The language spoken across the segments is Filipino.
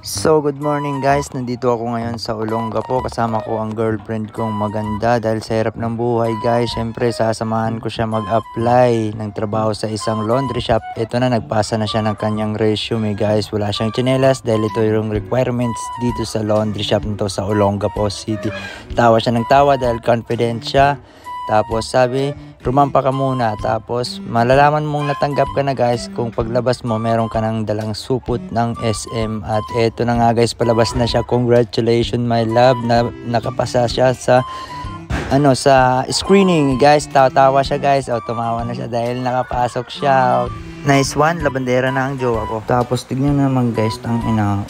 So good morning guys, nandito ako ngayon sa Olongapo, kasama ko ang girlfriend kong maganda dahil sa hirap ng buhay guys. Syempre sasamahan ko siya mag-apply ng trabaho sa isang laundry shop. Ito na, nagpasa na siya ng kanyang resume guys. Wala siyang tsinelas dahil ito yung requirements dito sa laundry shop nito sa Olongapo City. Tawa siya ng tawa dahil confident siya. Tapos sabi, rumampa ka muna. Tapos malalaman mong natanggap ka na guys kung paglabas mo meron ka ng dalang supot ng SM. At eto na nga guys, palabas na siya. Congratulations my love, na nakapasa siya sa sa screening guys. Tawa siya guys. Tumawa na siya dahil nakapasok siya. Nice one, labandera na ang jowa ko. Tapos tignan naman guys,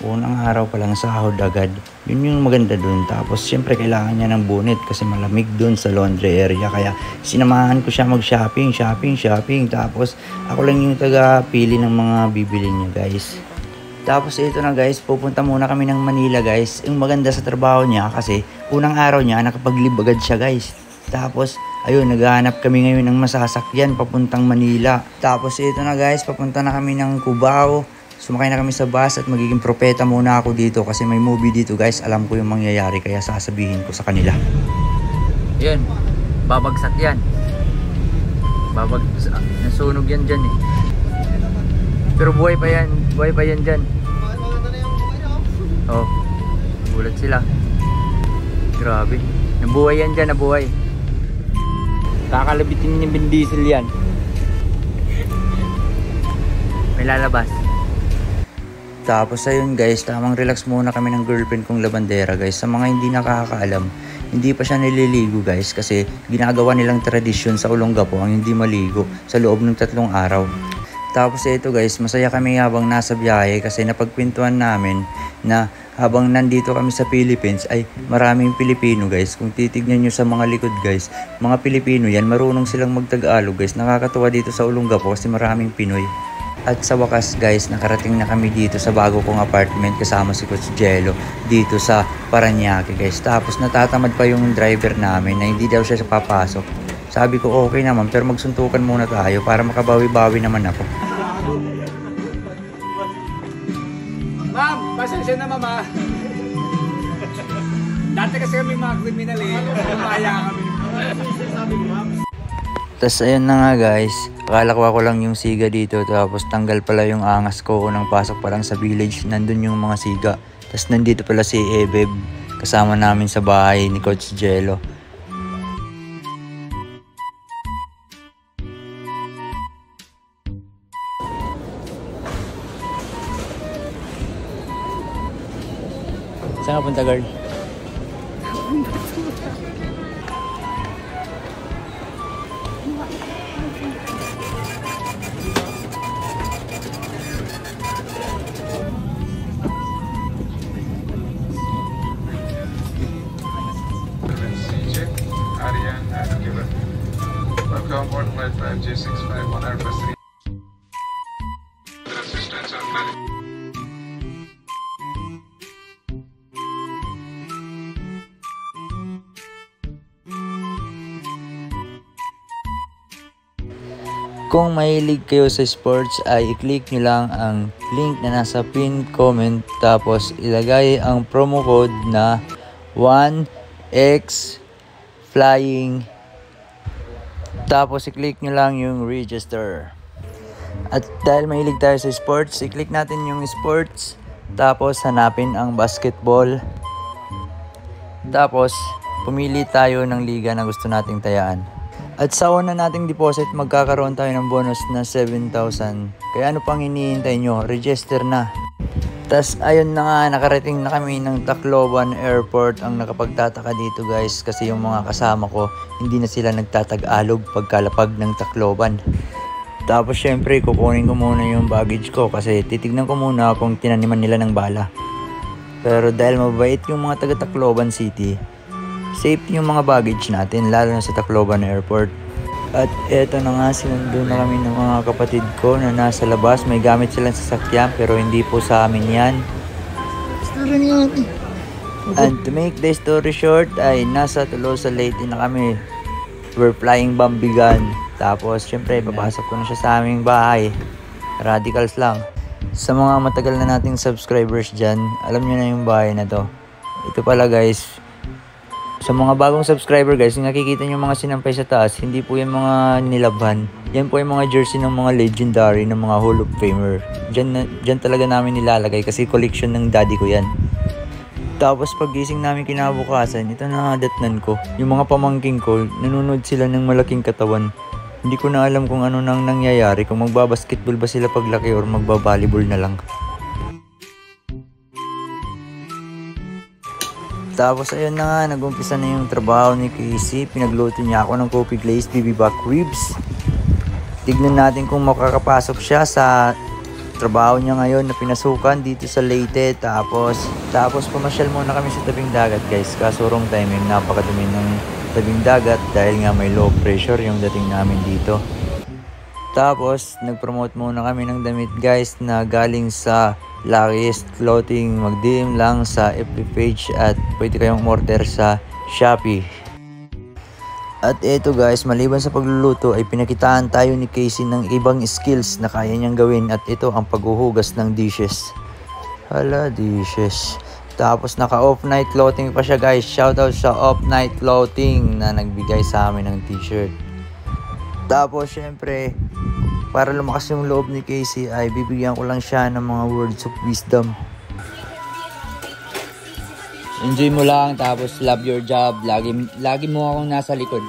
unang araw pa lang sahod agad. Yun yung maganda dun. Tapos syempre kailangan niya ng bunit kasi malamig dun sa laundry area. Kaya sinamahan ko siya mag-shopping. Tapos ako lang yung taga-pili ng mga bibili niya guys. Tapos ito na guys, pupunta muna kami ng Manila guys. Yung maganda sa trabaho niya kasi unang araw niya nakapaglib agad siya guys. Tapos ayun, naghahanap kami ngayon ng masasakyan papuntang Manila. Tapos ito na guys, papunta na kami ng Cubao. Sumakay na kami sa bus at magiging propeta muna ako dito kasi may movie dito guys. Alam ko yung mangyayari kaya sasabihin ko sa kanila. Yun, babagsak yan. Nasunog yan dyan eh. Pero buhay pa yan dyan. Oh, gulat sila. Grabe, nabuhay yan dyan, nabuhay. Kakalabitin ni Vin Diesel yan. May lalabas. Tapos ayun guys, tamang relax muna kami ng girlfriend kong labandera guys. Sa mga hindi nakakaalam, hindi pa siya nililigo guys kasi ginagawa nilang tradisyon sa Olongapo ang hindi maligo sa loob ng 3 araw. Tapos ito guys, masaya kami habang nasa biyahe kasi napagpintuan namin na habang nandito kami sa Philippines ay maraming Pilipino guys. Kung titignan nyo sa mga likod guys, mga Pilipino yan, marunong silang mag-Tagalog guys. Nakakatuwa dito sa Olongapo kasi maraming Pinoy. At sa wakas guys, nakarating na kami dito sa bago kong apartment kasama si Coach Jello dito sa Parañaque guys. Tapos natatamad pa yung driver namin na hindi daw siya papasok. Sabi ko okay naman pero magsuntukan muna tayo para makabawi-bawi naman ako. Ma'am, pasensya na mama. Dati kasi kami mga criminal eh. Lumaya kami. Tapos ayun na nga guys, akala ko ako lang yung siga dito. Tapos tanggal pala yung angas ko unang pasok pa lang sa village. Nandun yung mga siga. Tapos nandito pala si Ebeb, kasama namin sa bahay ni Coach Jello. Saan ka punta, girl? Welcome aboard flight 5J651 Airbus 3. Assistance on landing. Kung mahilig kayo sa sports ay i-click nyo lang ang link na nasa pin comment tapos ilagay ang promo code na 1X Flying. Tapos i-click nyo lang yung register. At dahil mahilig tayo sa sports, i-click natin yung sports. Tapos hanapin ang basketball. Tapos pumili tayo ng liga na gusto nating tayaan. At sa una nating deposit, magkakaroon tayo ng bonus na 7,000. Kaya ano pang hinihintay nyo? Register na. Tas ayun na nga, nakarating na kami ng Tacloban Airport. Ang nakapagtataka dito guys, kasi yung mga kasama ko, hindi na sila nagtatag-alog pagkalapag ng Tacloban. Tapos syempre, kukunin ko muna yung baggage ko kasi titignan ko muna kung tinaniman nila ng bala. Pero dahil mabait yung mga taga Tacloban City, safety yung mga baggage natin, lalo na sa Tacloban Airport. At eto na nga, sinundo na kami ng mga kapatid ko na nasa labas. May gamit silang sasakyan pero hindi po sa amin yan. And to make the story short, ay nasa Tolosa Leyte na kami. We're flying Bambigan. Tapos syempre papasok ko na siya sa aming bahay. Radicals lang. Sa mga matagal na nating subscribers dyan, alam nyo na yung bahay na to. Ito pala guys, sa mga bagong subscriber guys, yung nakikita nyo mga sinampay sa taas, hindi po yung mga nilabhan. Yan po yung mga jersey ng mga legendary, ng mga Hall of Famer. Dyan talaga namin nilalagay kasi collection ng daddy ko yan. Tapos paggising namin kinabukasan, ito na datnan ko. Yung mga pamangking ko, nanonood sila ng malaking katawan. Hindi ko na alam kung ano nang nangyayari, kung magbabasketball ba sila paglaki or magbabalibol na lang. Tapos ayun na nga, nag-umpisa na yung trabaho ni Casey. Pinagluto niya ako ng coffee glazed bibimbap ribs. Tignan natin kung makakapasok siya sa trabaho niya ngayon na pinasukan dito sa Leyte. Tapos pumasyal muna kami sa tabing dagat guys. Kaso wrong timing, napakadumi ng tabing dagat dahil nga may low pressure yung dating namin dito. Tapos nag-promote muna kami ng damit guys na galing sa Luckiest Clothing. Mag-DM lang sa FB page at pwede kayong order sa Shopee. At eto guys, maliban sa pagluluto ay pinakitaan tayo ni Casey ng ibang skills na kaya niyang gawin, at ito ang paghuhugas ng dishes. Hala, dishes. Tapos naka off night clothing pa siya guys. Shoutout sa off night clothing na nagbigay sa amin ng t-shirt. Tapos syempre, para lumakas yung loob ni Casey ay bibigyan ko lang siya ng mga words of wisdom. Enjoy mo lang, tapos love your job. Lagi mo akong nasa likod.